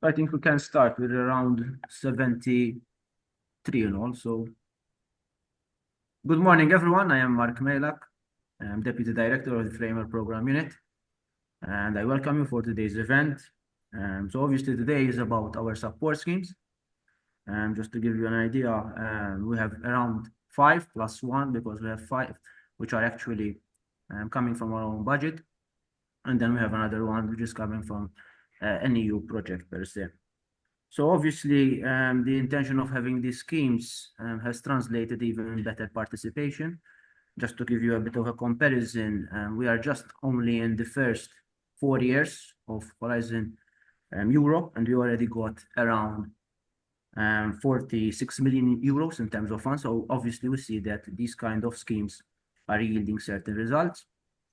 I think we can start with around 73 and all. So, good morning, everyone. I am Mark Melak. I'm Deputy Director of the Framework Program Unit, and I welcome you for today's event. So, obviously, today is about our support schemes. Just to give you an idea, we have around 5+1 because we have 5, which are actually coming from our own budget. And then we have another one which is coming from an EU project per se. So obviously, the intention of having these schemes has translated even better participation. Just to give you a bit of a comparison, we are just only in the first 4 years of Horizon Europe, and we already got around 46 million euros in terms of funds. So obviously, we see that these kind of schemes are yielding certain results.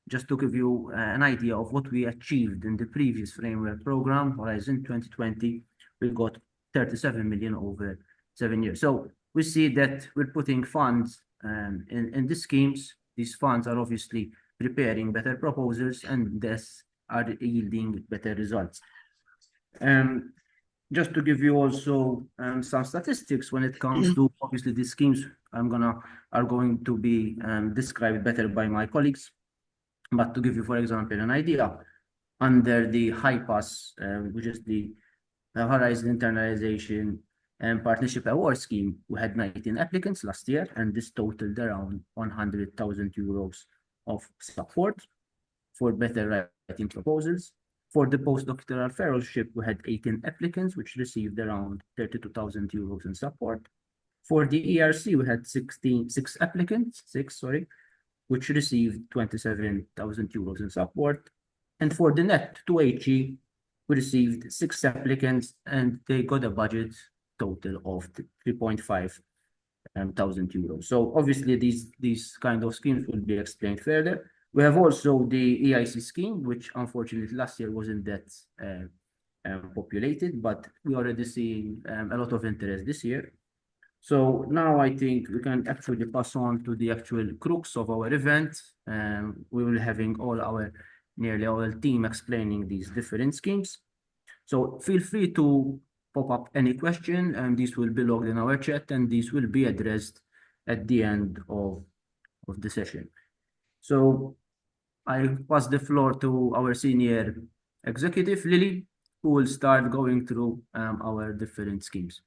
Just to give you an idea of what we achieved in the previous framework program, Horizon 2020, we got 37 million over 7 years. So we see that we're putting funds in the schemes. These funds are obviously preparing better proposals and thus are yielding better results. Just to give you also some statistics when it comes to obviously these schemes are going to be described better by my colleagues. But to give you, for example, an idea, under the high pass, which is the Horizon Internalization and Partnership Award Scheme, we had 19 applicants last year, and this totaled around 100,000 euros of support for better writing proposals. For the postdoctoral fellowship, we had 18 applicants, which received around 32,000 euros in support. For the ERC, we had 6 applicants, which received 27,000 euros in support. And for the net 2HE, we received 6 applicants and they got a budget total of 3.5 thousand euros. So obviously these kind of schemes will be explained further. We have also the EIC scheme, which unfortunately last year wasn't that populated, but we already seeing a lot of interest this year. So now I think we can actually pass on to the actual crux of our event. We will having nearly our team explaining these different schemes. So feel free to pop up any question, and these will be logged in our chat, and these will be addressed at the end of the session. So I pass the floor to our senior executive, Lily, who will start going through our different schemes.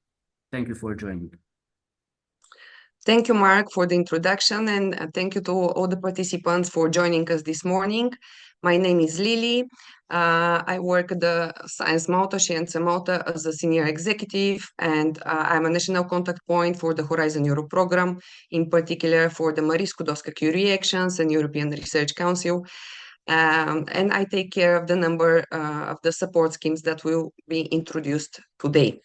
Thank you for joining. Thank you, Mark, for the introduction, and thank you to all the participants for joining us this morning. My name is Lily. I work at the Xjenza Malta as a senior executive, and I'm a national contact point for the Horizon Europe program, in particular for the Marie Skłodowska-Curie Actions and European Research Council. And I take care of the number of the support schemes that will be introduced today.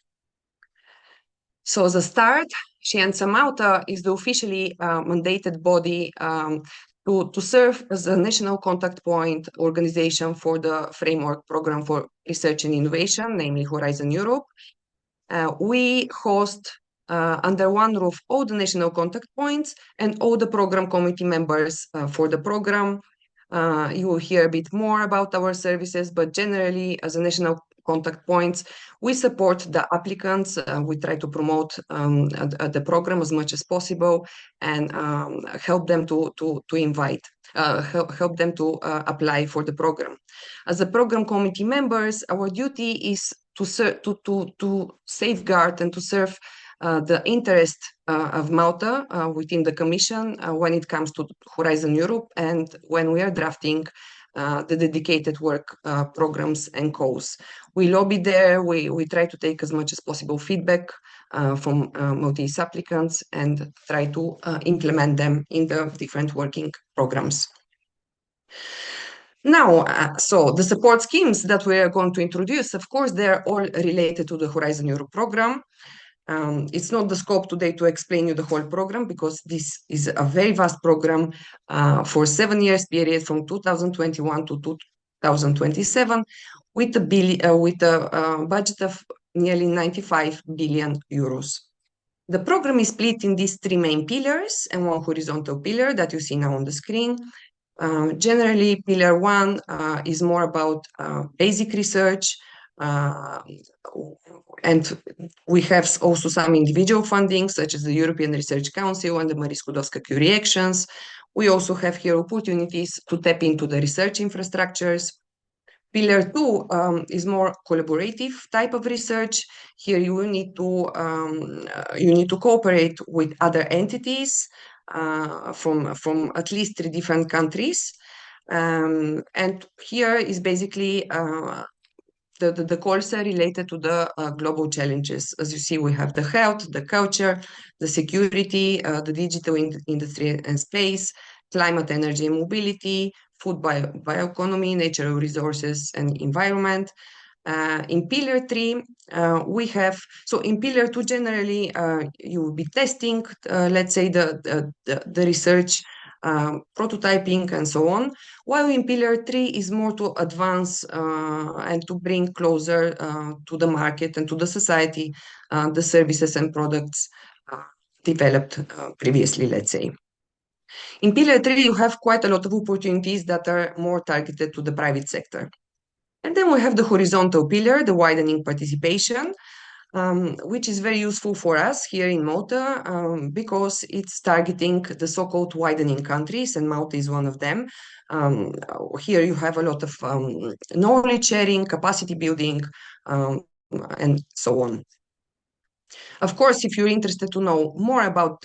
So as a start, Xjenza Malta is the officially mandated body to serve as a national contact point organization for the framework program for research and innovation, namely Horizon Europe. We host under one roof all the national contact points and all the program committee members for the program. You will hear a bit more about our services, but generally, as a national contact points, we support the applicants. We try to promote the program as much as possible and help them to help them to apply for the program. As a program committee members, our duty is to safeguard and to serve the interest of Malta within the Commission when it comes to Horizon Europe and when we are drafting the dedicated work programs and calls. We lobby there, we try to take as much as possible feedback from Maltese applicants and try to implement them in the different working programs. Now, so the support schemes that we are going to introduce, of course, they're all related to the Horizon Europe program. It's not the scope today to explain you the whole program because this is a very vast program for 7 years period from 2021 to 2027 with a budget of nearly 95 billion euros. The program is split in these 3 main pillars and 1 horizontal pillar that you see now on the screen. Generally, pillar 1 is more about basic research, And we have also some individual funding, such as the European Research Council and the Marie Skłodowska-Curie Actions. We also have here opportunities to tap into the research infrastructures. Pillar 2 is more collaborative type of research. Here you need to cooperate with other entities from at least 3 different countries. And here is basically the calls are related to the global challenges. As you see, we have the health, the culture, the security, the digital industry and space, climate, energy and mobility, food, bioeconomy, natural resources and environment. In Pillar 3, we have, so in Pillar 2, generally, you will be testing, let's say, the research, prototyping and so on, while in Pillar 3 is more to advance and to bring closer to the market and to the society the services and products developed previously, let's say. In Pillar 3, you have quite a lot of opportunities that are more targeted to the private sector. And then we have the horizontal pillar, the widening participation, which is very useful for us here in Malta because it's targeting the so-called widening countries, and Malta is one of them. Here you have a lot of knowledge sharing, capacity building, and so on. Of course, if you're interested to know more about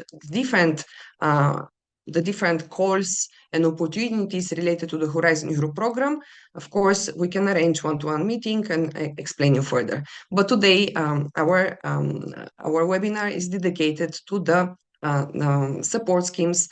the different calls and opportunities related to the Horizon Europe program, of course, we can arrange one-to-one meeting and explain you further. But today, our webinar is dedicated to the support schemes.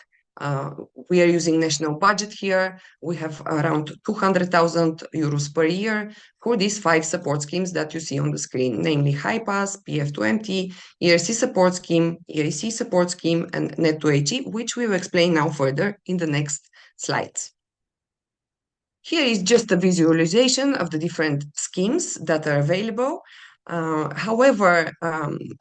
We are using national budget here. We have around 200,000 euros per year for these 5 support schemes that you see on the screen, namely HiPass, PF20, ERC support scheme, EAC support scheme, and Net2HE, which we will explain now further in the next slides. Here is just a visualization of the different schemes that are available. However,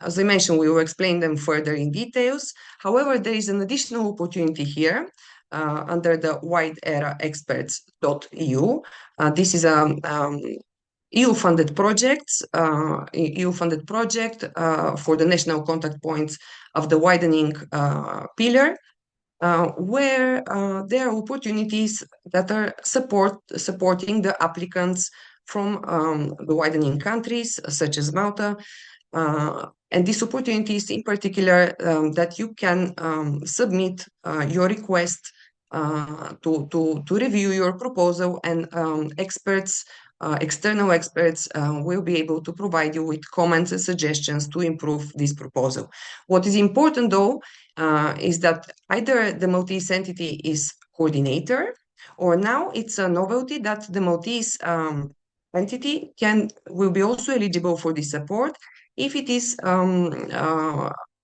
as I mentioned, we will explain them further in details. However, there is an additional opportunity here under the wideeraexperts.eu. This is a EU-funded project for the national contact points of the widening pillar, where there are opportunities that are supporting the applicants from the widening countries, such as Malta. And these opportunities in particular that you can submit your request to review your proposal, and external experts will be able to provide you with comments and suggestions to improve this proposal. What is important though is that either the Maltese entity is coordinator, or now it's a novelty that the Maltese entity will be also eligible for this support if it is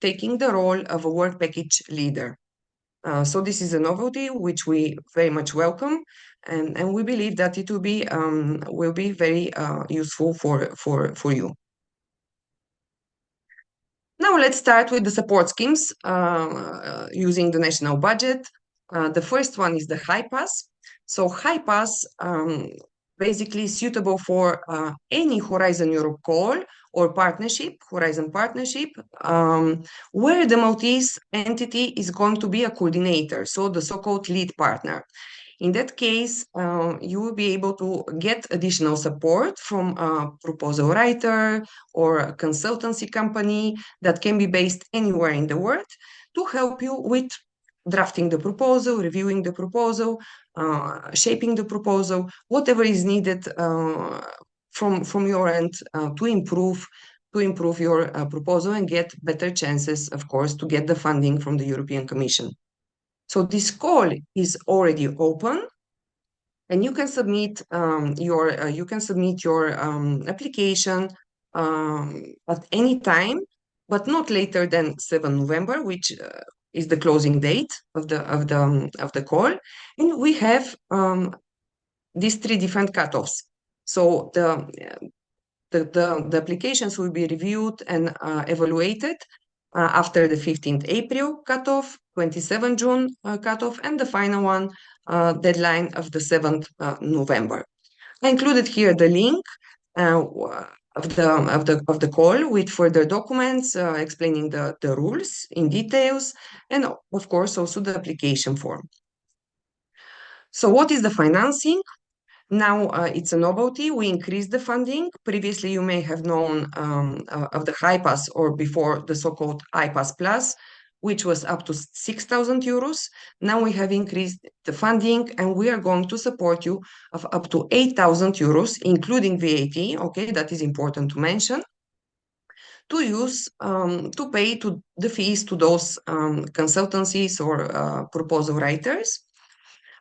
taking the role of a work package leader. So this is a novelty which we very much welcome, and we believe that it will be very useful for you. Now let's start with the support schemes using the national budget. The first one is the HiPass. So HiPass basically is suitable for any Horizon Europe call or partnership, Horizon partnership, where the Maltese entity is going to be a coordinator, so the so-called lead partner. In that case, you will be able to get additional support from a proposal writer or a consultancy company that can be based anywhere in the world to help you with drafting the proposal, reviewing the proposal, shaping the proposal, whatever is needed from your end to improve your proposal and get better chances, of course, to get the funding from the European Commission. So this call is already open, and you can submit your application at any time, but not later than 7 November, which is the closing date of the call. And we have these 3 different cutoffs. So the applications will be reviewed and evaluated after the 15th April cutoff, 27 June cutoff, and the final one deadline of the 7th November. I included here the link of the call with further documents explaining the rules in details, and of course also the application form. So what is the financing? Now it's a novelty. We increased the funding. Previously, you may have known of the HiPass, or before the so-called iPass Plus, which was up to 6,000 euros. Now we have increased the funding, and we are going to support you of up to 8,000 euros, including VAT. Okay, that is important to mention. To use to pay to the fees to those consultancies or proposal writers,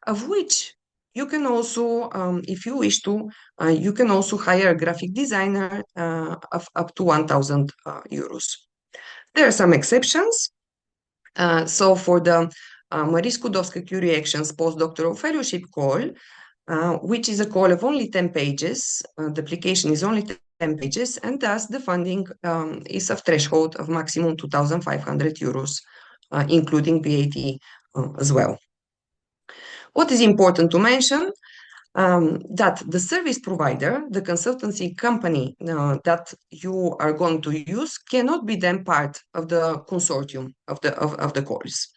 of which you can also, if you wish to, you can also hire a graphic designer of up to 1,000 euros. There are some exceptions. So for the Marie Skłodowska-Curie Actions postdoctoral fellowship call, which is a call of only 10 pages, the application is only 10 pages, and thus the funding is a threshold of maximum 2,500 euros, including VAT as well. What is important to mention, that the service provider, the consultancy company that you are going to use, cannot be then part of the consortium of the calls.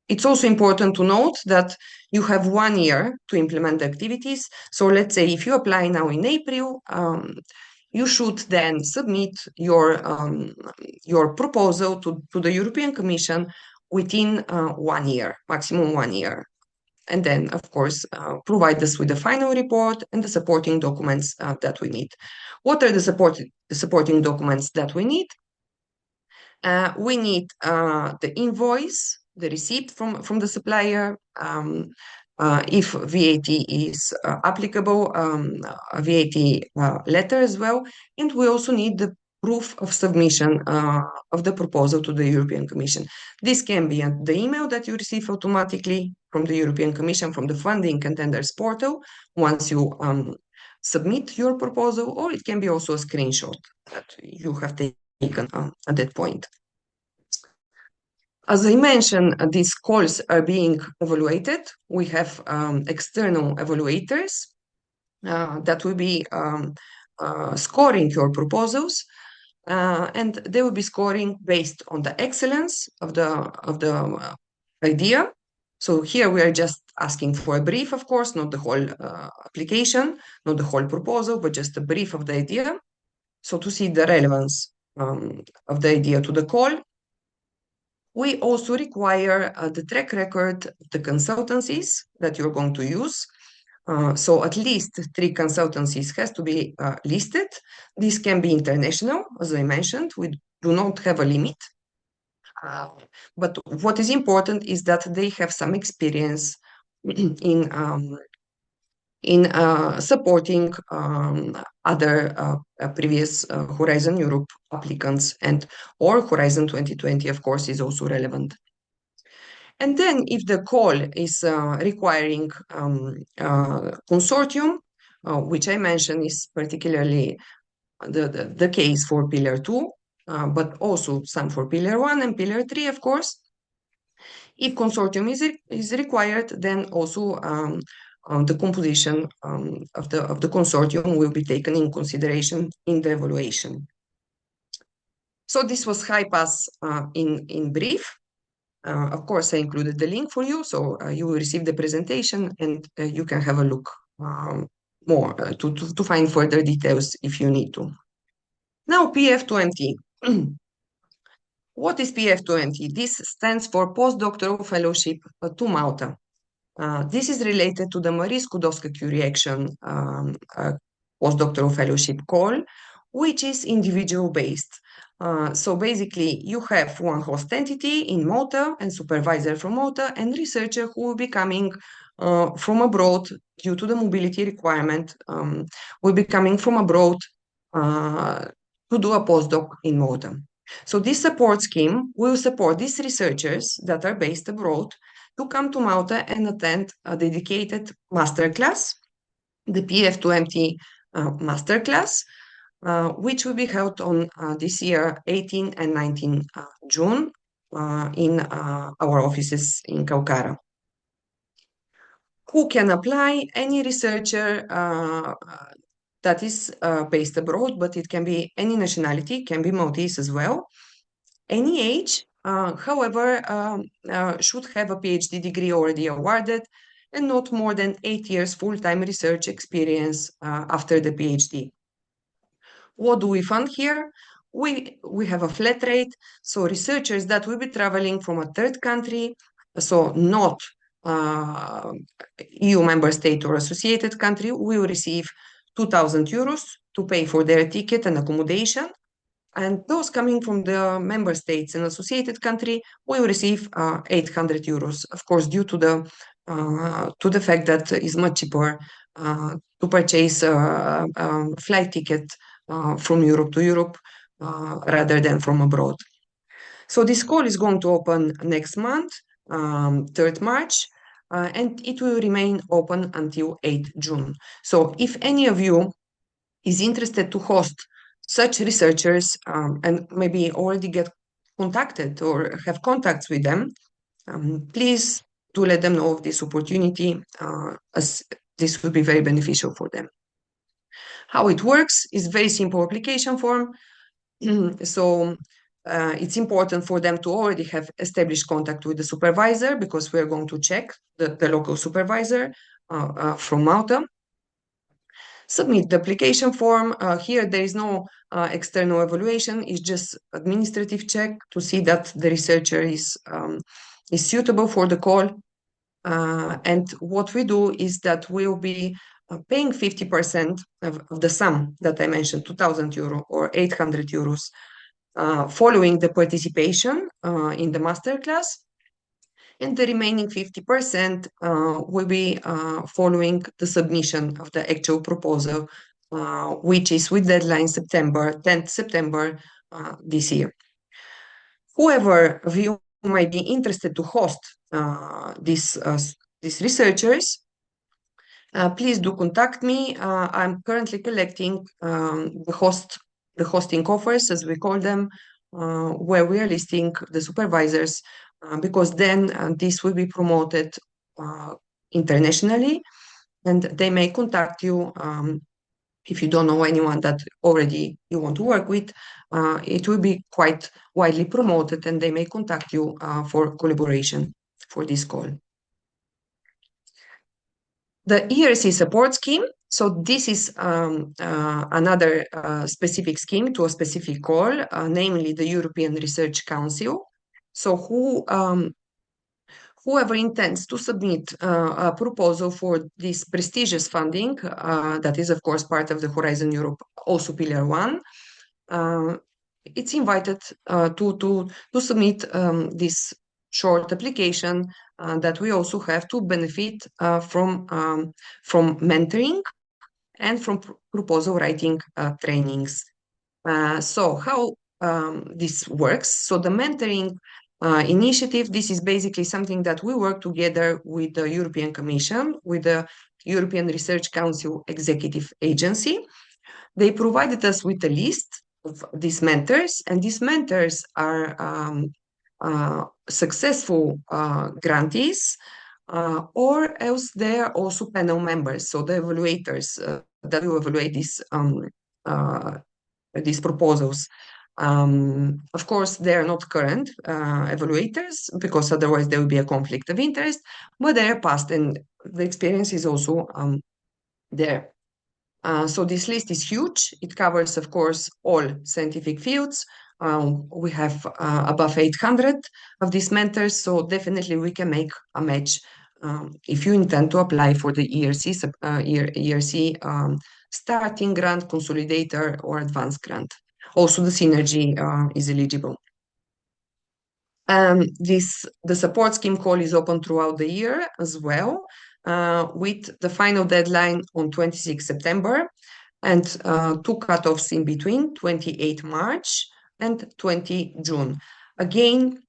It's also important to note that you have 1 year to implement the activities. So let's say if you apply now in April, you should then submit your proposal to the European Commission within 1 year, maximum 1 year. And then, of course, provide us with the final report and the supporting documents that we need. What are the supporting documents that we need? We need the invoice, the receipt from the supplier, if VAT is applicable, a VAT letter as well. And we also need the proof of submission of the proposal to the European Commission. This can be the email that you receive automatically from the European Commission, from the funding and tenders portal, once you submit your proposal, or it can be also a screenshot that you have taken at that point. As I mentioned, these calls are being evaluated. We have external evaluators that will be scoring your proposals, and they will be scoring based on the excellence of the idea. So here we are just asking for a brief, of course, not the whole application, not the whole proposal, but just a brief of the idea. So to see the relevance of the idea to the call. We also require the track record of the consultancies that you're going to use. So at least 3 consultancies has to be listed. This can be international, as I mentioned. We do not have a limit. But what is important is that they have some experience in supporting other previous Horizon Europe applicants, and or Horizon 2020, of course, is also relevant. And then if the call is requiring consortium, which I mentioned is particularly the case for Pillar 2, but also some for Pillar 1 and Pillar 3, of course. If consortium is required, then also the composition of the consortium will be taken in consideration in the evaluation. So this was HiPass in brief. Of course, I included the link for you, so you will receive the presentation and you can have a look more to find further details if you need to. Now, PF2MT. What is PF2MT? This stands for Postdoctoral Fellowship to Malta. This is related to the Marie Skłodowska-Curie Action postdoctoral fellowship call, which is individual-based. So basically, you have one host entity in Malta and supervisor from Malta and researcher who will be coming from abroad due to the mobility requirement, will be coming from abroad to do a postdoc in Malta. So this support scheme will support these researchers that are based abroad to come to Malta and attend a dedicated masterclass, the PF2MT masterclass, which will be held on this year, 18 and 19 June, in our offices in Kaukara. who can apply? Any researcher that is based abroad, but it can be any nationality, can be Maltese as well. Any age, however, should have a PhD degree already awarded and not more than 8 years full-time research experience after the PhD. What do we fund here? We have a flat rate, so researchers that will be traveling from a third country, so not EU member state or associated country, will receive 2,000 euros to pay for their ticket and accommodation. And those coming from the member states and associated country will receive 800 euros, of course, due to the fact that it's much cheaper to purchase a flight ticket from Europe to Europe rather than from abroad. So this call is going to open next month, 3rd March, and it will remain open until 8th June. So if any of you is interested to host such researchers and maybe already get contacted or have contacts with them, please do let them know of this opportunity, as this will be very beneficial for them. How it works is very simple application form. So it's important for them to already have established contact with the supervisor, because we're going to check the local supervisor from Malta. Submit the application form. Here there is no external evaluation, it's just administrative check to see that the researcher is suitable for the call. And what we do is that we'll be paying 50% of the sum that I mentioned, 2,000 euro or 800 euros, following the participation in the masterclass. And the remaining 50% will be following the submission of the actual proposal, which is with deadline 10th September this year. Whoever of you might be interested to host these researchers, please do contact me. I'm currently collecting the hosting offers, as we call them, where we are listing the supervisors, because then this will be promoted internationally, and they may contact you if you don't know anyone that already you want to work with. It will be quite widely promoted, and they may contact you for collaboration for this call. The ERC support scheme. So this is another specific scheme to a specific call, namely the European Research Council. So whoever intends to submit a proposal for this prestigious funding, that is, of course, part of the Horizon Europe, also Pillar 1, it's invited to submit this short application that we also have to benefit from mentoring and from proposal writing trainings. So how this works? So the mentoring initiative, this is basically something that we work together with the European Commission, with the European Research Council Executive Agency. They provided us with a list of these mentors, and these mentors are successful grantees, or else they are also panel members, so the evaluators that will evaluate these proposals. Of course, they are not current evaluators, because otherwise there will be a conflict of interest, but they are past, and the experience is also there. So this list is huge. It covers, of course, all scientific fields. We have above 800 of these mentors, so definitely we can make a match if you intend to apply for the ERC starting grant, consolidator, or advanced grant. Also, the synergy is eligible. The support scheme call is open throughout the year as well, with the final deadline on 26 September and 2 cutoffs in between, 28 March and 20 June. Again,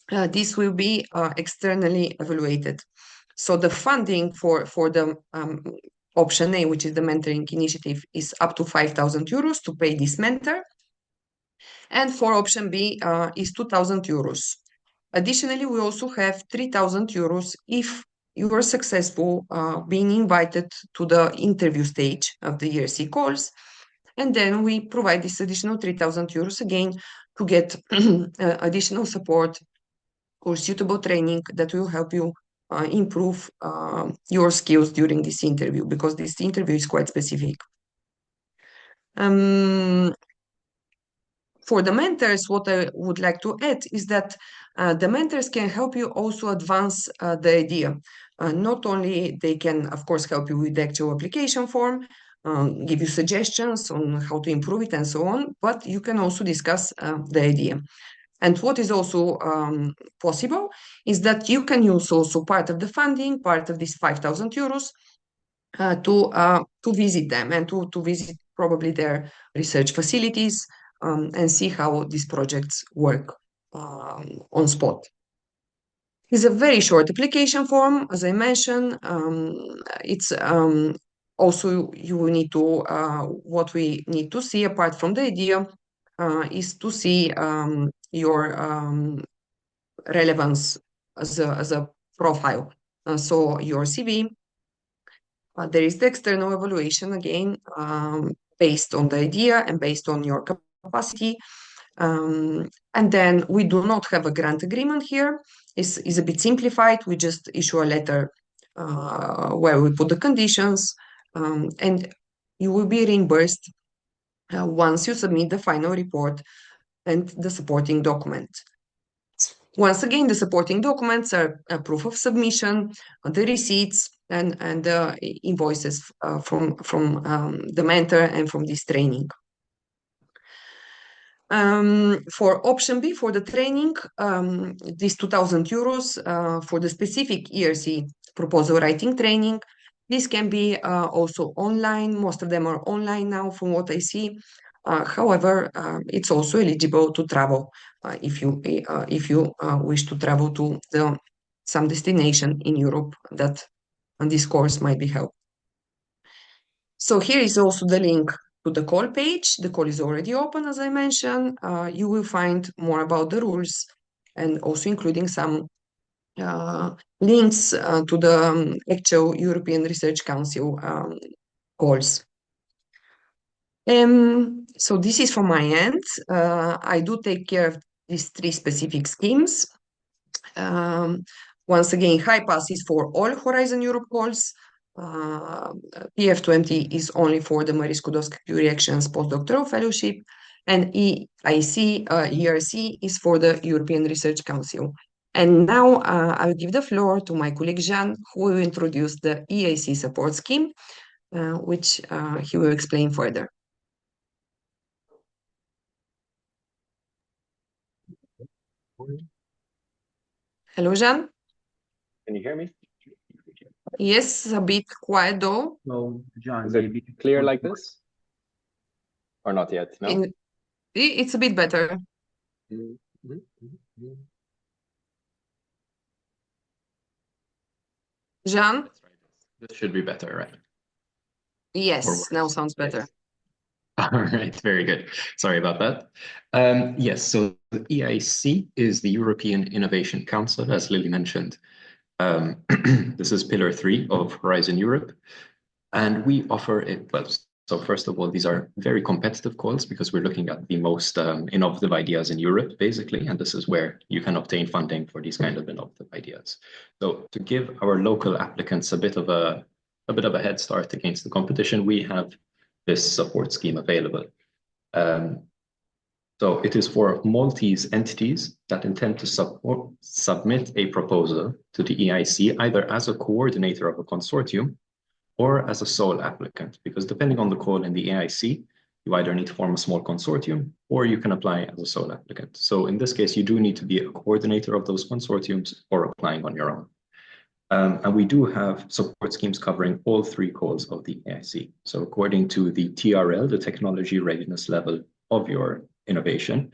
this will be externally evaluated. So the funding for the option A, which is the mentoring initiative, is up to 5,000 euros to pay this mentor. And for option B is 2,000 euros. Additionally, we also have 3,000 euros if you are successful being invited to the interview stage of the ERC calls. And then we provide this additional 3,000 euros again to get additional support or suitable training that will help you improve your skills during this interview, because this interview is quite specific. For the mentors, what I would like to add is that the mentors can help you also advance the idea. Not only they can, of course, help you with the actual application form, give you suggestions on how to improve it and so on, but you can also discuss the idea. And what is also possible is that you can use also part of the funding, part of this 5,000 euros to visit them and to visit probably their research facilities and see how these projects work on spot. It's a very short application form, as I mentioned. It's also you will need to what we need to see apart from the idea is to see your relevance as a profile. So your CV. There is the external evaluation again, based on the idea and based on your capacity. And then we do not have a grant agreement here. It's a bit simplified. We just issue a letter where we put the conditions, and you will be reimbursed once you submit the final report and the supporting document. Once again, the supporting documents are a proof of submission, the receipts, and the invoices from the mentor and from this training. For option B, for the training, this 2,000 euros for the specific ERC proposal writing training. This can be also online. Most of them are online now, from what I see. However, it's also eligible to travel if you wish to travel to some destination in Europe that this course might be held. So here is also the link to the call page. The call is already open, as I mentioned. You will find more about the rules and also including some links to the actual European Research Council calls. So this is from my end. I do take care of these 3 specific schemes. Once again, HiPass is for all Horizon Europe calls. PF20 is only for the Marie Skłodowska-Curie Reactions postdoctoral fellowship, and EIC, ERC is for the European Research Council. And now I will give the floor to my colleague Jean, who will introduce the EIC support scheme, which he will explain further. Hello, Jean. Can you hear me? Yes, a bit quiet though. So, John, Is maybe it clear like this? Or not yet? No? It's a bit better. Jean? That's right. This should be better, right? Yes, now sounds better. Yes. All right, very good. Sorry about that. Yes, so the EIC is the European Innovation Council, as Lily mentioned. This is Pillar 3 of Horizon Europe. And we offer it, well, so first of all, these are very competitive calls because we're looking at the most innovative ideas in Europe, basically, and this is where you can obtain funding for these kind of innovative ideas. So to give our local applicants a bit of a head start against the competition, we have this support scheme available. So it is for Maltese entities that intend to submit a proposal to the EIC, either as a coordinator of a consortium or as a sole applicant, because depending on the call in the EIC, you either need to form a small consortium or you can apply as a sole applicant. So in this case, you do need to be a coordinator of those consortiums or applying on your own. And we do have support schemes covering all 3 calls of the EIC. So according to the TRL, the technology readiness level of your innovation,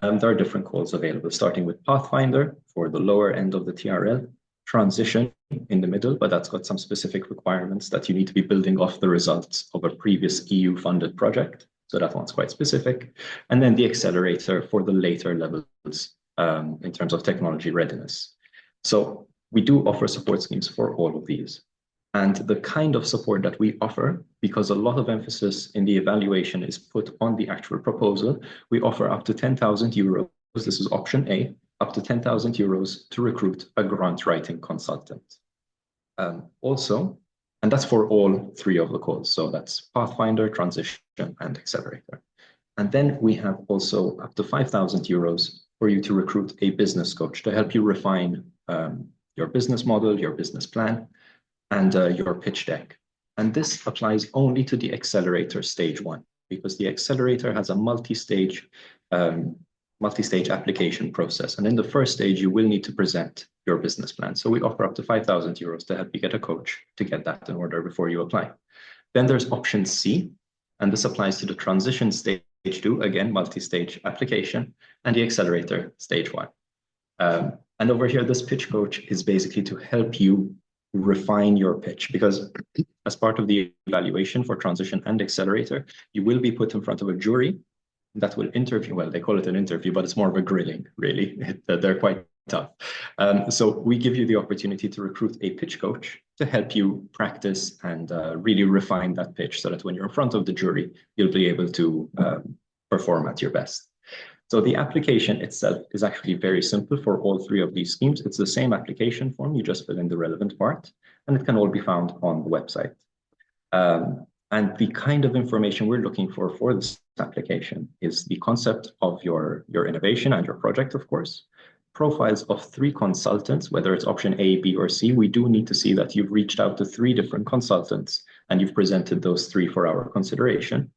there are different calls available, starting with Pathfinder for the lower end of the TRL, Transition in the middle, but that's got some specific requirements that you need to be building off the results of a previous EU-funded project. So that one's quite specific. And then the Accelerator for the later levels in terms of technology readiness. So we do offer support schemes for all of these. And the kind of support that we offer, because a lot of emphasis in the evaluation is put on the actual proposal, we offer up to 10,000 euros. This is option A, up to 10,000 euros to recruit a grant writing consultant. Also, and that's for all three of the calls. So that's Pathfinder, Transition, and Accelerator. And then we have also up to 5,000 euros for you to recruit a business coach to help you refine your business model, your business plan, and your pitch deck. And this applies only to the Accelerator stage 1, because the Accelerator has a multi-stage application process. And in the first stage, you will need to present your business plan. So we offer up to 5,000 euros to help you get a coach to get that in order before you apply. Then there's option C, and this applies to the Transition stage 2, again, multi-stage application, and the Accelerator stage 1. And over here, this pitch coach is basically to help you refine your pitch, because as part of the evaluation for Transition and Accelerator, you will be put in front of a jury that will interview. Well, they call it an interview, but it's more of a grilling, really. They're quite tough. So we give you the opportunity to recruit a pitch coach to help you practice and really refine that pitch, so that when you're in front of the jury, you'll be able to perform at your best. So the application itself is actually very simple for all three of these schemes. It's the same application form, you just fill in the relevant part, and it can all be found on the website. And the kind of information we're looking for this application is the concept of your innovation and your project, of course, profiles of 3 consultants, whether it's option A, B, or C. We do need to see that you've reached out to 3 different consultants and you've presented those 3 for our consideration,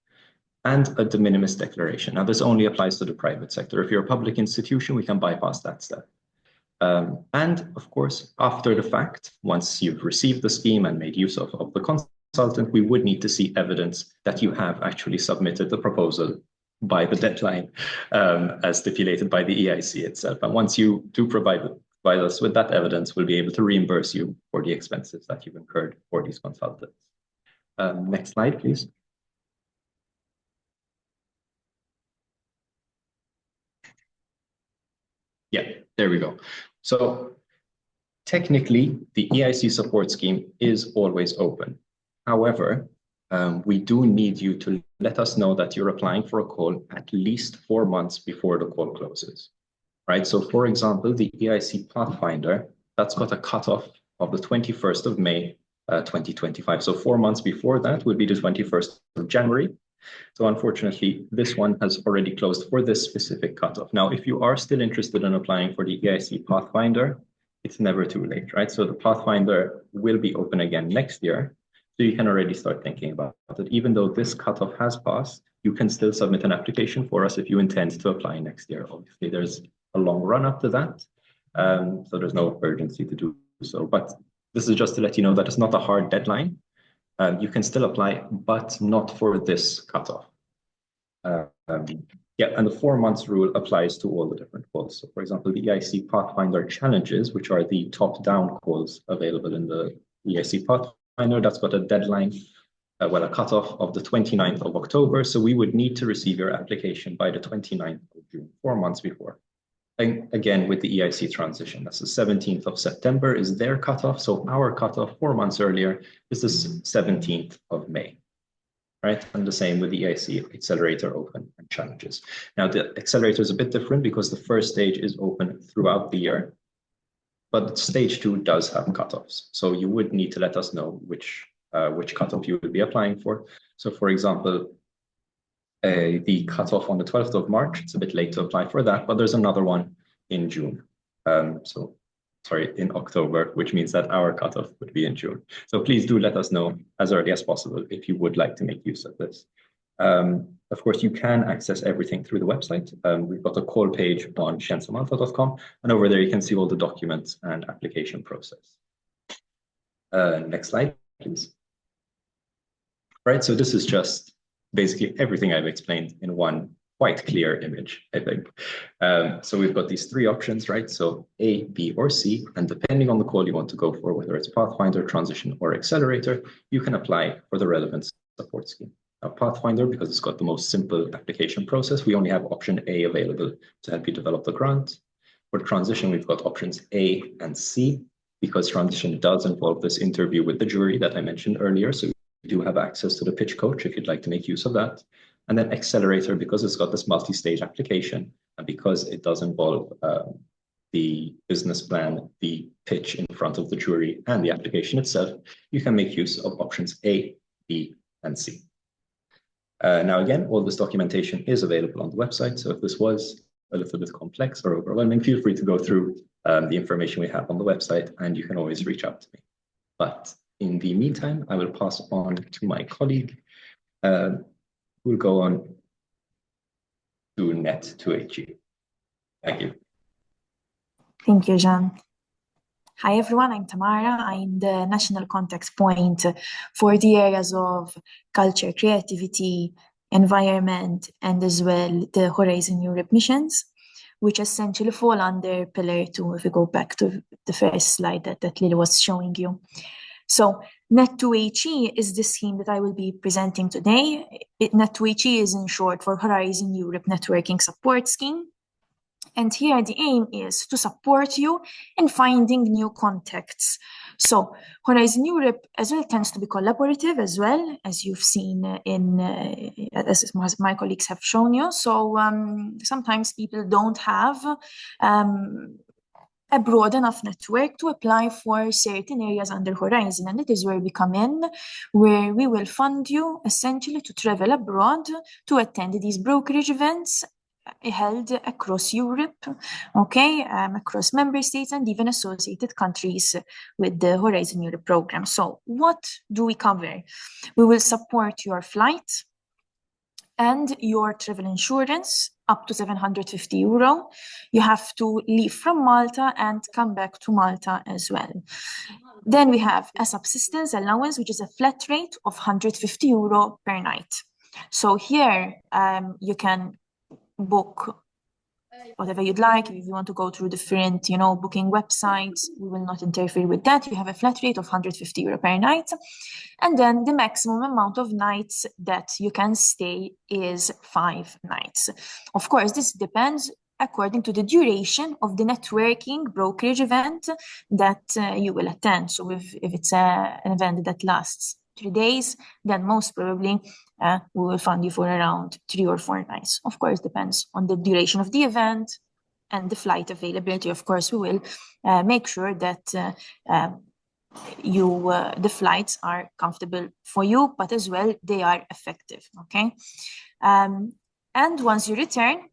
and a de minimis declaration. Now, this only applies to the private sector. If you're a public institution, we can bypass that step. And of course, after the fact, once you've received the scheme and made use of the consultant, we would need to see evidence that you have actually submitted the proposal by the deadline as stipulated by the EIC itself. And once you do provide us with that evidence, we'll be able to reimburse you for the expenses that you've incurred for these consultants. Next slide, please. Yeah, there we go. So technically, the EIC support scheme is always open. However, we do need you to let us know that you're applying for a call at least 4 months before the call closes, right? So for example, the EIC Pathfinder, that's got a cutoff of the 21st of May, 2025. So 4 months before that would be the 21st of January. So unfortunately, this one has already closed for this specific cutoff. Now, if you are still interested in applying for the EIC Pathfinder, it's never too late, right? So the Pathfinder will be open again next year. So you can already start thinking about it. Even though this cutoff has passed, you can still submit an application for us if you intend to apply next year. Obviously, there's a long run up to that. So there's no urgency to do so. But this is just to let you know that it's not a hard deadline. You can still apply, but not for this cutoff. Yeah, and the 4 months rule applies to all the different calls. So for example, the EIC Pathfinder challenges, which are the top-down calls available in the EIC Pathfinder, that's got a deadline, a cutoff of the 29th of October. So we would need to receive your application by the 29th of June, 4 months before. And again, with the EIC transition, that's the 17th of September is their cutoff. So our cutoff 4 months earlier is the 17th of May, right? And the same with the EIC Accelerator Open and Challenges. Now, the Accelerator is a bit different because the first stage is open throughout the year, but stage 2 does have cutoffs. So you would need to let us know which cutoff you would be applying for. So for example, the cutoff on the 12th of March, it's a bit late to apply for that, but there's another one in June. In October, which means that our cutoff would be in June. So please do let us know as early as possible if you would like to make use of this. Of course, you can access everything through the website. We've got a call page on xjenzamalta.com, and over there you can see all the documents and application process. Next slide, please. Right, so this is just basically everything I've explained in one quite clear image, I think. So we've got these 3 options, right? So A, B, or C, and depending on the call you want to go for, whether it's Pathfinder, Transition, or Accelerator, you can apply for the relevant support scheme. Now, Pathfinder, because it's got the most simple application process, we only have option A available to help you develop the grant. For Transition, we've got options A and C. because transition does involve this interview with the jury that I mentioned earlier. So you do have access to the pitch coach if you'd like to make use of that. And then accelerator, because it's got this multi-stage application and because it does involve the business plan, the pitch in front of the jury, and the application itself, you can make use of options A, B, and C. Now, again, all this documentation is available on the website. So if this was a little bit complex or overwhelming, feel free to go through the information we have on the website, and you can always reach out to me. But in the meantime, I will pass on to my colleague, who will go on to Net 2HG. Thank you. Thank you, John. Hi, everyone. I'm Tamara. I'm the national contact point for the areas of culture, creativity, environment, and as well the Horizon Europe missions, which essentially fall under Pillar 2, if we go back to the first slide that Lily was showing you. So Net2HE is the scheme that I will be presenting today. Net2HE is in short for Horizon Europe Networking Support Scheme. And here the aim is to support you in finding new contacts. So Horizon Europe as well tends to be collaborative as well, as you've seen as my colleagues have shown you. So sometimes people don't have a broad enough network to apply for certain areas under Horizon, and it is where we come in, where we will fund you essentially to travel abroad to attend these brokerage events held across Europe, okay, across member states and even associated countries with the Horizon Europe program. So what do we cover? We will support your flight and your travel insurance up to 750 euro. You have to leave from Malta and come back to Malta as well. Then we have a subsistence allowance, which is a flat rate of 150 euro per night. So here you can book whatever you'd like. If you want to go through different, booking websites, we will not interfere with that. You have a flat rate of 150 euro per night. And then the maximum amount of nights that you can stay is 5 nights. Of course, this depends according to the duration of the networking brokerage event that you will attend. So if it's an event that lasts 3 days, then most probably we will fund you for around 3 or 4 nights. Of course, depends on the duration of the event and the flight availability. Of course, we will make sure that the flights are comfortable for you, but as well they are effective. Okay, and once you return,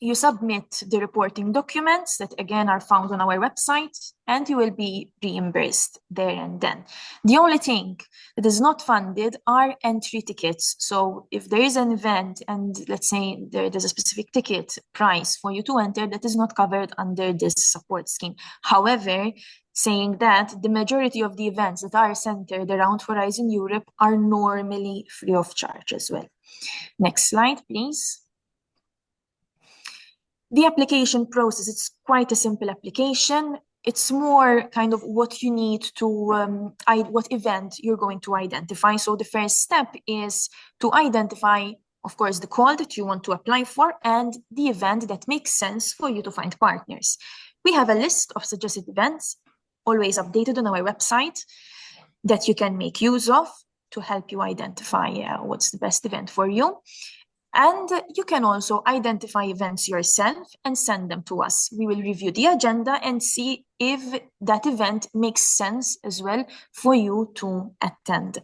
you submit the reporting documents that again are found on our website, and you will be reimbursed there and then. The only thing that is not funded are entry tickets. So if there is an event and let's say there's a specific ticket price for you to enter, that is not covered under this support scheme. However, saying that, the majority of the events that are centered around Horizon Europe are normally free of charge as well. Next slide, please. The application process, it's quite a simple application. It's more kind of what you need to, what event you're going to identify. So the first step is to identify, of course, the call that you want to apply for and the event that makes sense for you to find partners. We have a list of suggested events, always updated on our website, that you can make use of to help you identify what's the best event for you. And you can also identify events yourself and send them to us. We will review the agenda and see if that event makes sense as well for you to attend.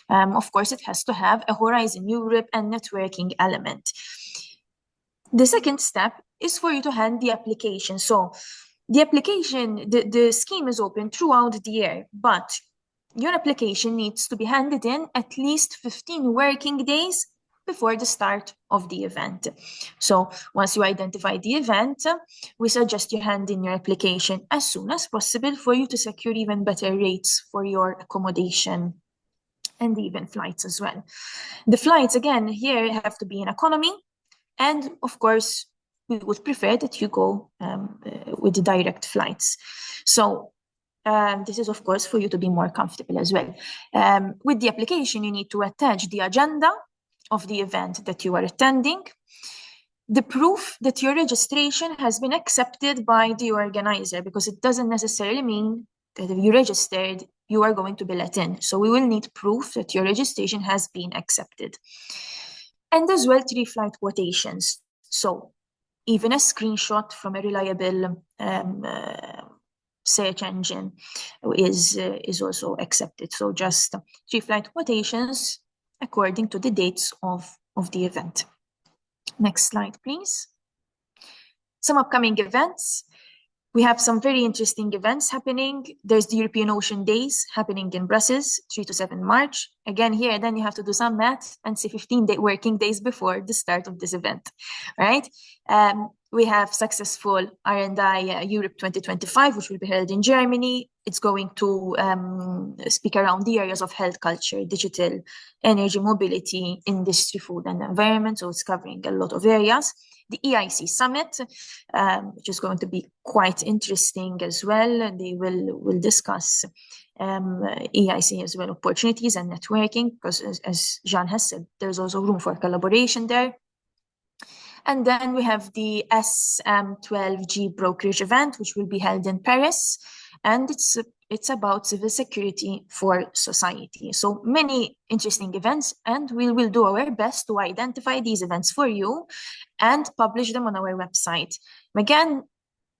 Of course, it has to have a Horizon Europe and networking element. The second step is for you to hand the application. So the application, the scheme is open throughout the year, but your application needs to be handed in at least 15 working days before the start of the event. So once you identify the event, we suggest you hand in your application as soon as possible for you to secure even better rates for your accommodation and even flights as well. The flights, again, here have to be in economy. And of course, we would prefer that you go with the direct flights. So this is, of course, for you to be more comfortable as well. With the application, you need to attach the agenda of the event that you are attending, the proof that your registration has been accepted by the organizer, because it doesn't necessarily mean that if you registered, you are going to be let in. So we will need proof that your registration has been accepted. And as well, 3 flight quotations. So even a screenshot from a reliable search engine is also accepted. So just 3 flight quotations according to the dates of the event. Next slide, please. Some upcoming events. We have some very interesting events happening. There's the European Ocean Days happening in Brussels, 3 to 7 March. Again, here, then you have to do some math and say 15 working days before the start of this event, right? We have successful R&I Europe 2025, which will be held in Germany. It's going to speak around the areas of health, culture, digital, energy, mobility, industry, food, and environment. So it's covering a lot of areas. The EIC Summit, which is going to be quite interesting as well. They will discuss EIC as well, opportunities and networking, because as Jean has said, there's also room for collaboration there. And then we have the SM12G brokerage event, which will be held in Paris. And it's about civil security for society. So many interesting events, and we will do our best to identify these events for you and publish them on our website. Again,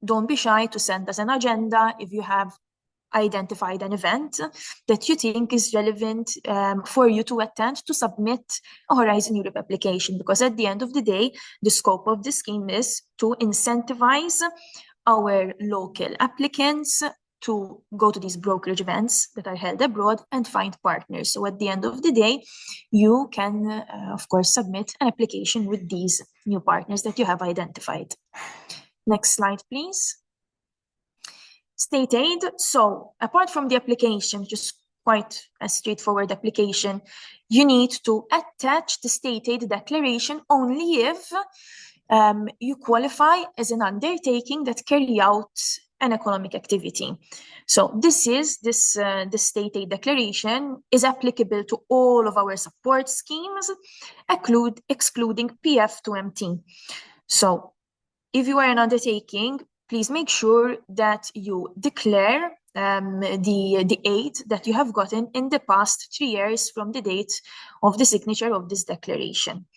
don't be shy to send us an agenda if you have identified an event that you think is relevant for you to attend to submit a Horizon Europe application, because at the end of the day, the scope of the scheme is to incentivize our local applicants to go to these brokerage events that are held abroad and find partners. So at the end of the day, you can, of course, submit an application with these new partners that you have identified. Next slide, please. State aid. So apart from the application, which is quite a straightforward application, you need to attach the state aid declaration only if you qualify as an undertaking that carry out an economic activity. So the state aid declaration is applicable to all of our support schemes, excluding PF2MT. So if you are an undertaking, please make sure that you declare the aid that you have gotten in the past 3 years from the date of the signature of this declaration.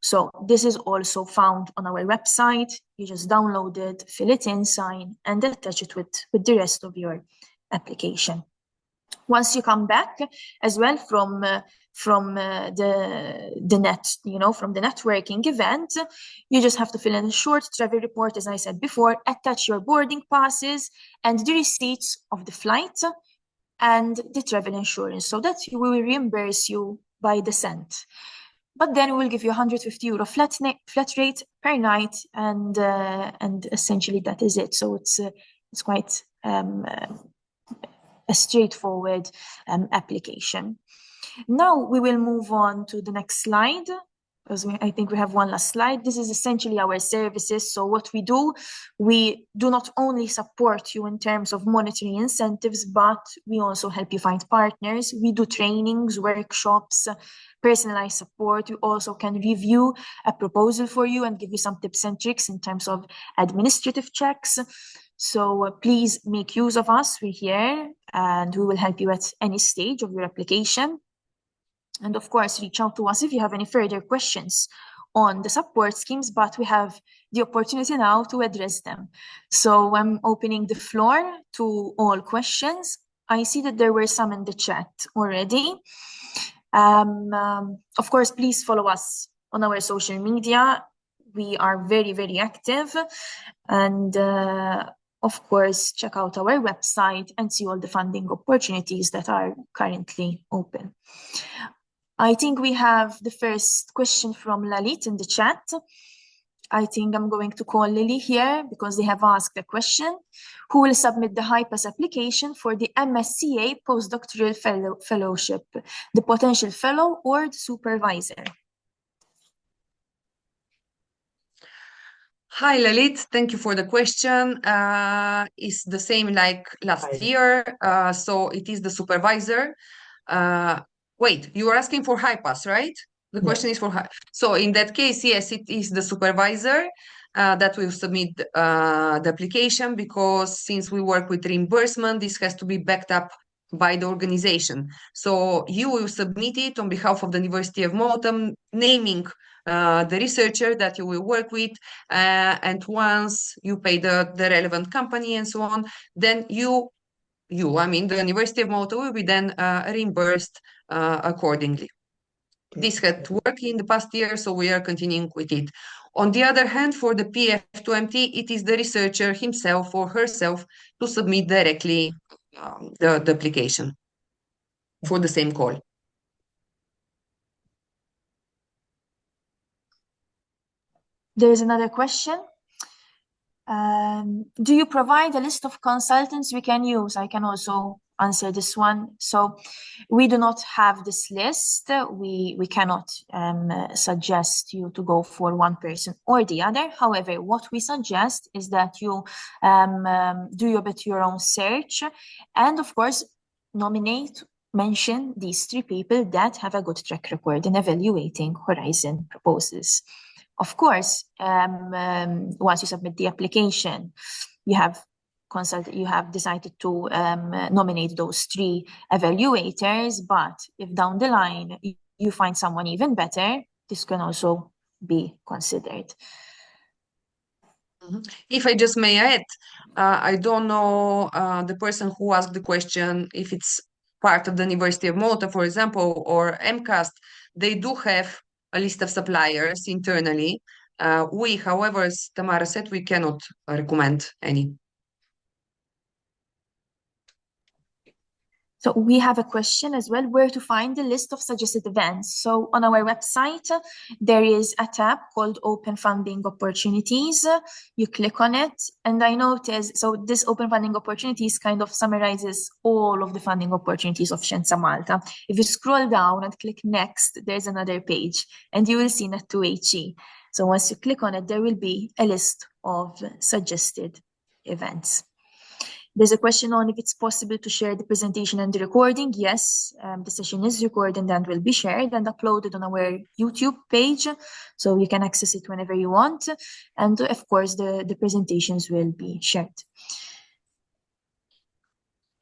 So this is also found on our website. You just download it, fill it in, sign, and attach it with the rest of your application. Once you come back as well from the networking event, you just have to fill in a short travel report, as I said before, attach your boarding passes and the receipts of the flight and the travel insurance, so that we will reimburse you by the cent. But then we will give you €150 flat rate per night, and essentially that is it. So it's quite a straightforward application. Now we will move on to the next slide, because I think we have one last slide. This is essentially our services. So what we do not only support you in terms of monetary incentives, but we also help you find partners. We do trainings, workshops, personalized support. We also can review a proposal for you and give you some tips and tricks in terms of administrative checks. So please make use of us. We're here and we will help you at any stage of your application. And of course, reach out to us if you have any further questions on the support schemes, but we have the opportunity now to address them. So I'm opening the floor to all questions. I see that there were some in the chat already. Of course, please follow us on our social media. We are very, very active. And of course, check out our website and see all the funding opportunities that are currently open. I think we have the first question from Lalit in the chat. I think I'm going to call Lily here because they have asked a question. Who will submit the HIPAS application for the MSCA postdoctoral fellowship, the potential fellow or the supervisor? Hi, Lalit. Thank you for the question. It's the same like last year. So it is the supervisor. Wait, you are asking for HIPAS, right? The question is for her. So in that case, yes, it is the supervisor that will submit the application, because since we work with reimbursement, this has to be backed up by the organization. So you will submit it on behalf of the University of Malta, naming the researcher that you will work with, and once you pay the relevant company and so on, then I mean the University of Malta will be then reimbursed accordingly. This had worked in the past year, so we are continuing with it. On the other hand, for the PF2MT, it is the researcher himself or herself to submit directly the application for the same call. There's another question. Do you provide a list of consultants we can use? I can also answer this one. So we do not have this list. We cannot suggest you to go for one person or the other. However, what we suggest is that you do a bit your own search, and of course mention these 3 people that have a good track record in evaluating Horizon proposals. Of course, once you submit the application, you have decided to nominate those 3 evaluators, but if down the line you find someone even better, this can also be considered. If I just may add, I don't know the person who asked the question, if it's part of the University of Malta, for example, or MCAST, they do have a list of suppliers internally. We, however, as Tamara said, we cannot recommend any. So we have a question as well, where to find the list of suggested events. So on our website, there is a tab called Open Funding Opportunities. You click on it, and I noticed, so this Open Funding Opportunities kind of summarizes all of the funding opportunities of Xjenza Malta. If you scroll down and click next, there's another page, and you will see Net2HE. So once you click on it, there will be a list of suggested events. There's a question on if it's possible to share the presentation and the recording. Yes, the session is recorded and will be shared and uploaded on our YouTube page, so you can access it whenever you want. And of course, the presentations will be shared.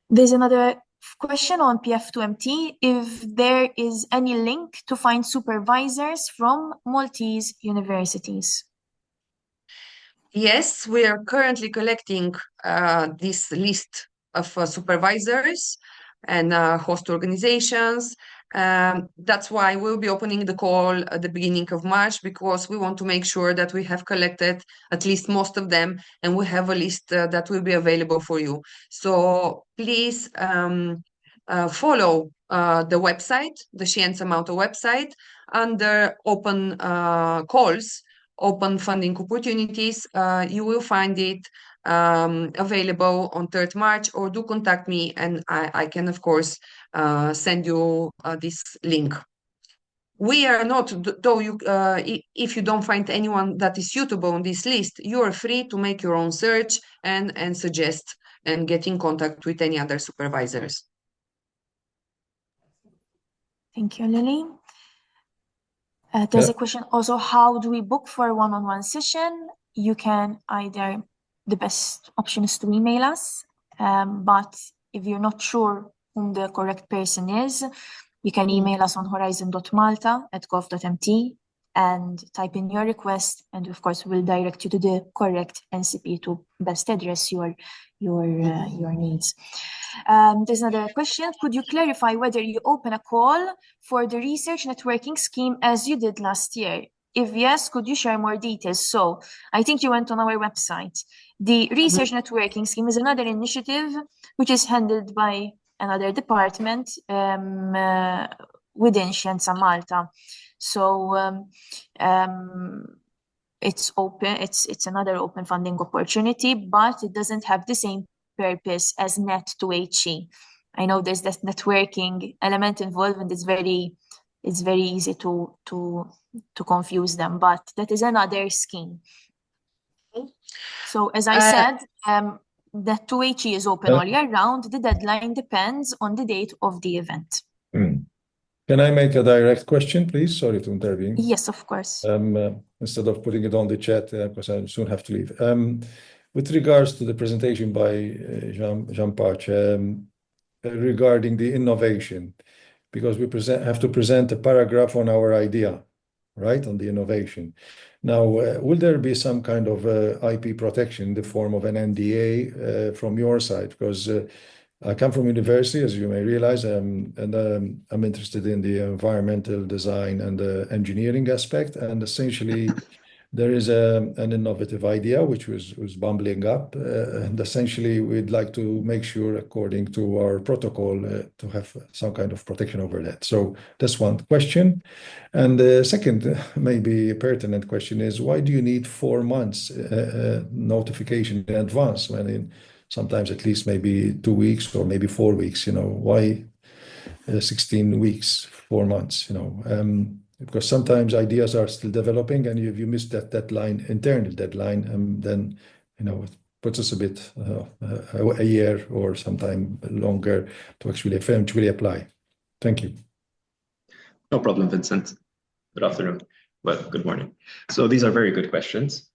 There's another question on PF2MT, if there is any link to find supervisors from Maltese universities. Yes, we are currently collecting this list of supervisors and host organizations. That's why we'll be opening the call at the beginning of March, because we want to make sure that we have collected at least most of them, and we have a list that will be available for you. So please follow the website, the Xjenza Malta website, under open calls, open funding opportunities. You will find it available on 3rd March, or do contact me and I can of course send you this link. We are not, though you if you don't find anyone that is suitable on this list, you are free to make your own search and suggest and get in contact with any other supervisors. Thank you, Lily. There's a question also, how do we book for a one-on-one session? You can either, the best option is to email us, but if you're not sure whom the correct person is, you can email us on horizon.malta@gov.mt and type in your request, and of course we'll direct you to the correct NCP to best address your needs. There's another question. Could you clarify whether you open a call for the research networking scheme as you did last year? If yes, could you share more details? So I think you went on our website. The research networking scheme is another initiative which is handled by another department within Xjenza Malta. So it's open, it's another open funding opportunity, but it doesn't have the same purpose as Net2HE. I know there's that networking element involved, and it's very easy to confuse them, but that is another scheme. So as I said, Net2HE is open all year round. The deadline depends on the date of the event. Can I make a direct question, please? Sorry to intervene. Yes, of course. Instead of putting it on the chat, because I soon have to leave. With regards to the presentation by Jean-Paul, regarding the innovation, because we have to present a paragraph on our idea, right, on the innovation. Now, will there be some kind of IP protection in the form of an NDA from your side? Because I come from university, as you may realize, and I'm interested in the environmental design and the engineering aspect. And essentially, there is an innovative idea which was bubbling up. And essentially, we'd like to make sure, according to our protocol, to have some kind of protection over that. So that's one question. And the second, maybe pertinent question is, why do you need 4 months notification in advance when sometimes at least maybe 2 weeks or maybe 4 weeks, why 16 weeks, 4 months, because sometimes ideas are still developing, and if you miss that deadline, internal deadline, then, it puts us a bit, a year or sometime longer to actually eventually apply. Thank you. No problem, Vincent. Good afternoon. Well, good morning. So these are very good questions.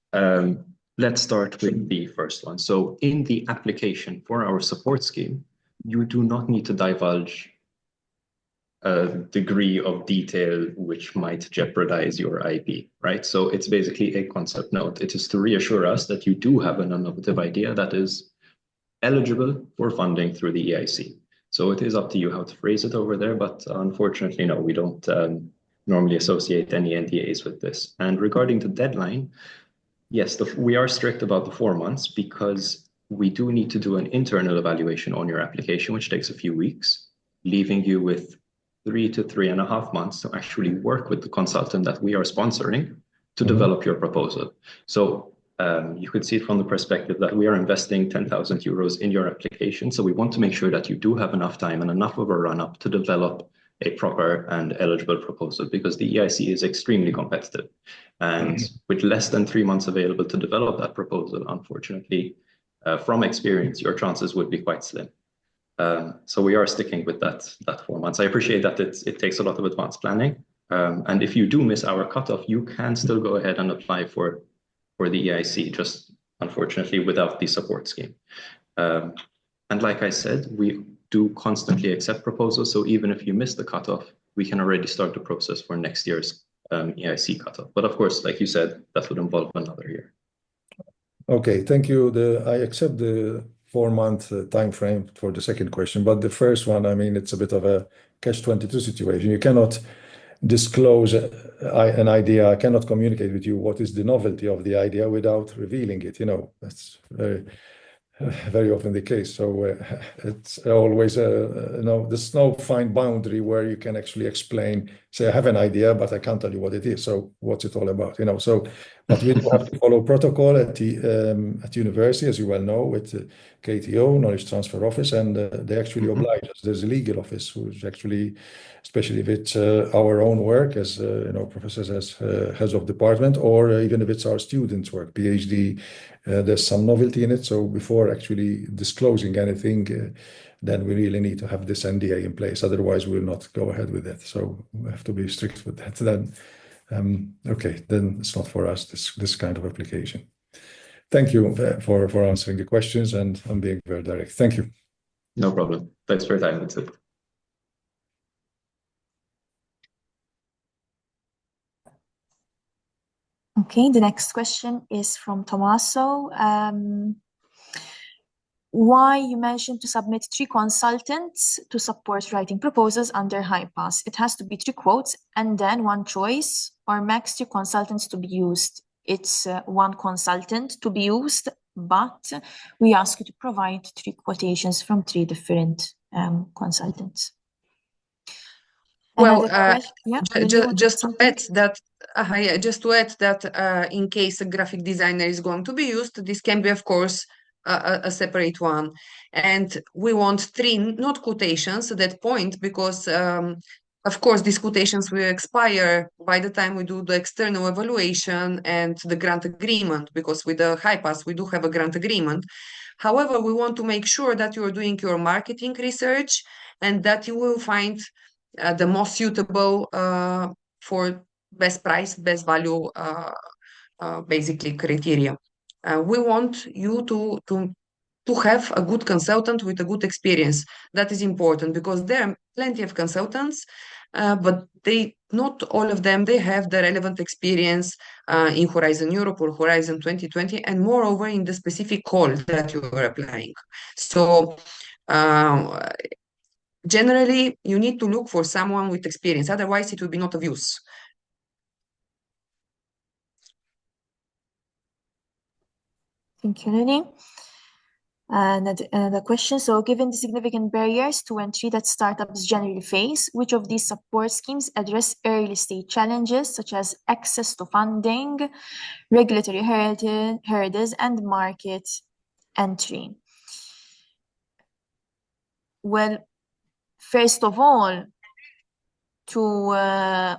Let's start with the first one. So in the application for our support scheme, you do not need to divulge a degree of detail which might jeopardize your IP, right? So it's basically a concept note. It is to reassure us that you do have an innovative idea that is eligible for funding through the EIC. So it is up to you how to phrase it over there, but unfortunately, no, we don't normally associate any NDAs with this. And regarding the deadline, yes, we are strict about the 4 months because we do need to do an internal evaluation on your application, which takes a few weeks, leaving you with 3 to 3.5 months to actually work with the consultant that we are sponsoring to develop your proposal. So you could see it from the perspective that we are investing 10,000 euros in your application. So we want to make sure that you do have enough time and enough of a run-up to develop a proper and eligible proposal, because the EIC is extremely competitive. And with less than 3 months available to develop that proposal, unfortunately, from experience, your chances would be quite slim. So we are sticking with that 4 months. I appreciate that it takes a lot of advanced planning. And if you do miss our cutoff, you can still go ahead and apply for the EIC, just unfortunately without the support scheme. And like I said, we do constantly accept proposals. So even if you miss the cutoff, we can already start the process for next year's EIC cutoff. But of course, like you said, that would involve another year. Okay, thank you. I accept the 4-month time frame for the second question, but the first one, I mean, it's a bit of a catch-22 situation. You cannot disclose an idea. I cannot communicate with you what is the novelty of the idea without revealing it. That's very often the case. So it's always there's no fine boundary where you can actually explain, say, I have an idea, but I can't tell you what it is. So what's it all about? So, but we do have to follow protocol at university, as you well know, with KTO, Knowledge Transfer Office, and they actually oblige us. There's a legal office who's actually, especially if it's our own work as professors, as heads of department, or even if it's our students' work, PhD, there's some novelty in it. So before actually disclosing anything, then we really need to have this NDA in place. Otherwise, we'll not go ahead with it. So we have to be strict with that. Then, okay, then it's not for us, this kind of application. Thank you for answering the questions, and I'm being very direct. Thank you. No problem. Thanks for your time. That's it. Okay, the next question is from Tommaso. Why you mentioned to submit 3 consultants to support writing proposals under HiPass? It has to be 3 quotes and then 1 choice, or max 3 consultants to be used. It's 1 consultant to be used, but we ask you to provide 3 quotations from 3 different consultants. Well, just to add that, in case a graphic designer is going to be used, this can be, of course, a separate one. And we want 3, not quotations at that point, because, of course, these quotations will expire by the time we do the external evaluation and the grant agreement, because with the HiPass, we do have a grant agreement. However, we want to make sure that you are doing your marketing research and that you will find the most suitable for best price, best value, basically criteria. We want you to have a good consultant with a good experience. That is important because there are plenty of consultants, but not all of them, they have the relevant experience in Horizon Europe or Horizon 2020, and moreover in the specific call that you are applying. So generally, you need to look for someone with experience, otherwise it will be not of use. Thank you, Lily. Another question. So given the significant barriers to entry that startups generally face, which of these support schemes address early stage challenges such as access to funding, regulatory hurdles, and market entry? Well, first of all, to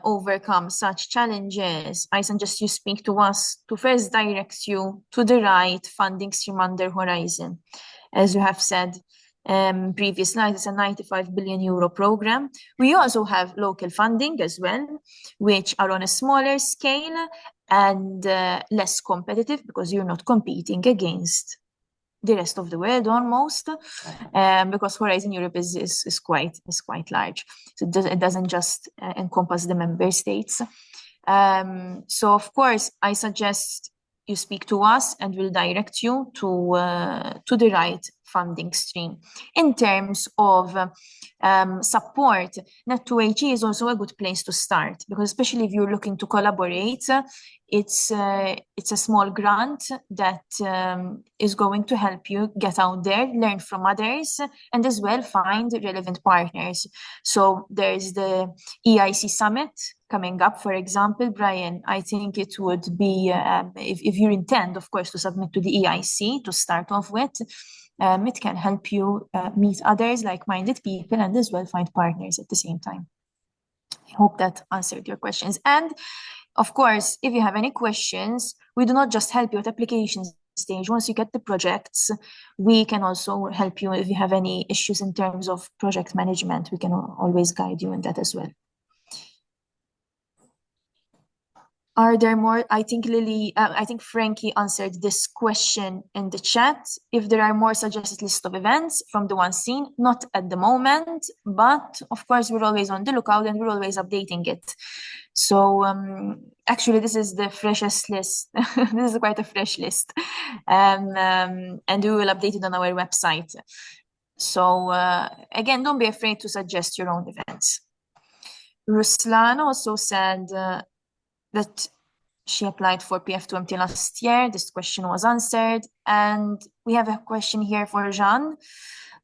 overcome such challenges, I suggest you speak to us to first direct you to the right funding stream under Horizon. As you have said previously, it's a 95 billion euro program. We also have local funding as well, which are on a smaller scale and less competitive because you're not competing against the rest of the world almost, because Horizon Europe is quite large. So it doesn't just encompass the member states. So of course, I suggest you speak to us and we'll direct you to the right funding stream. In terms of support, Net2AG is also a good place to start because especially if you're looking to collaborate, it's a small grant that is going to help you get out there, learn from others, and as well find relevant partners. So there's the EIC Summit coming up, for example. Brian, I think it would be, if you intend, of course, to submit to the EIC to start off with, it can help you meet others, like-minded people, and as well find partners at the same time. I hope that answered your questions. And of course, if you have any questions, we do not just help you at application stage. Once you get the projects, we can also help you if you have any issues in terms of project management. We can always guide you in that as well. Are there more? I think Lily, I think Frankie answered this question in the chat. If there are more suggested list of events from the ones seen, not at the moment, but of course we're always on the lookout and we're always updating it. So actually this is the freshest list. This is quite a fresh list. And we will update it on our website. So again, don't be afraid to suggest your own events. Ruslan also said that she applied for PF2MT last year. This question was answered. And we have a question here for Jean.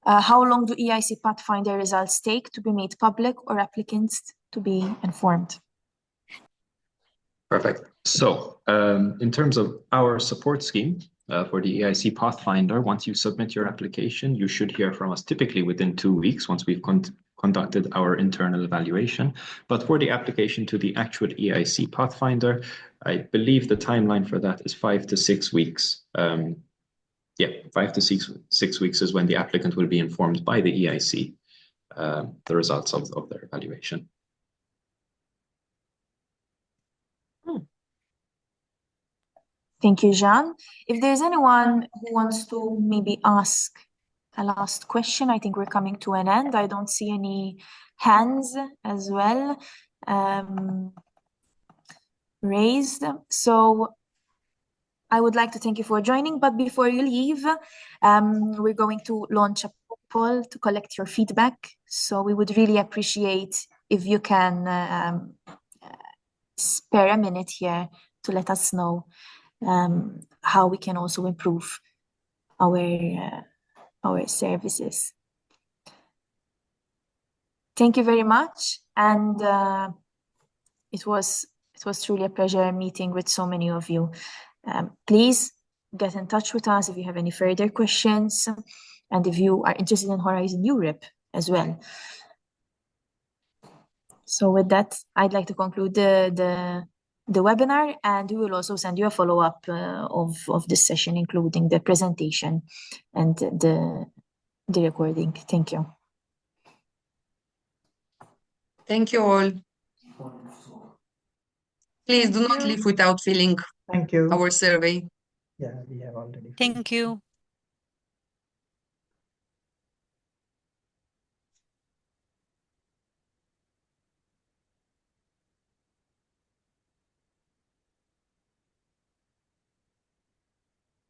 How long do EIC Pathfinder results take to be made public or applicants to be informed? Perfect. So in terms of our support scheme for the EIC Pathfinder, once you submit your application, you should hear from us typically within 2 weeks once we've conducted our internal evaluation. But for the application to the actual EIC Pathfinder, I believe the timeline for that is 5 to 6 weeks. 5 to 6 weeks is when the applicant will be informed by the EIC the results of their evaluation. Thank you, Jean. If there's anyone who wants to maybe ask a last question, I think we're coming to an end. I don't see any hands as well raised. So I would like to thank you for joining, but before you leave, we're going to launch a poll to collect your feedback. So we would really appreciate if you can spare a minute here to let us know how we can also improve our services. Thank you very much, and it was truly a pleasure meeting with so many of you. Please get in touch with us if you have any further questions, and if you are interested in Horizon Europe as well. So with that, I'd like to conclude the webinar, and we will also send you a follow-up of this session, including the presentation and the recording. Thank you. Thank you all. Please do not leave without filling Thank you. our survey. Yeah, we have already. Thank you.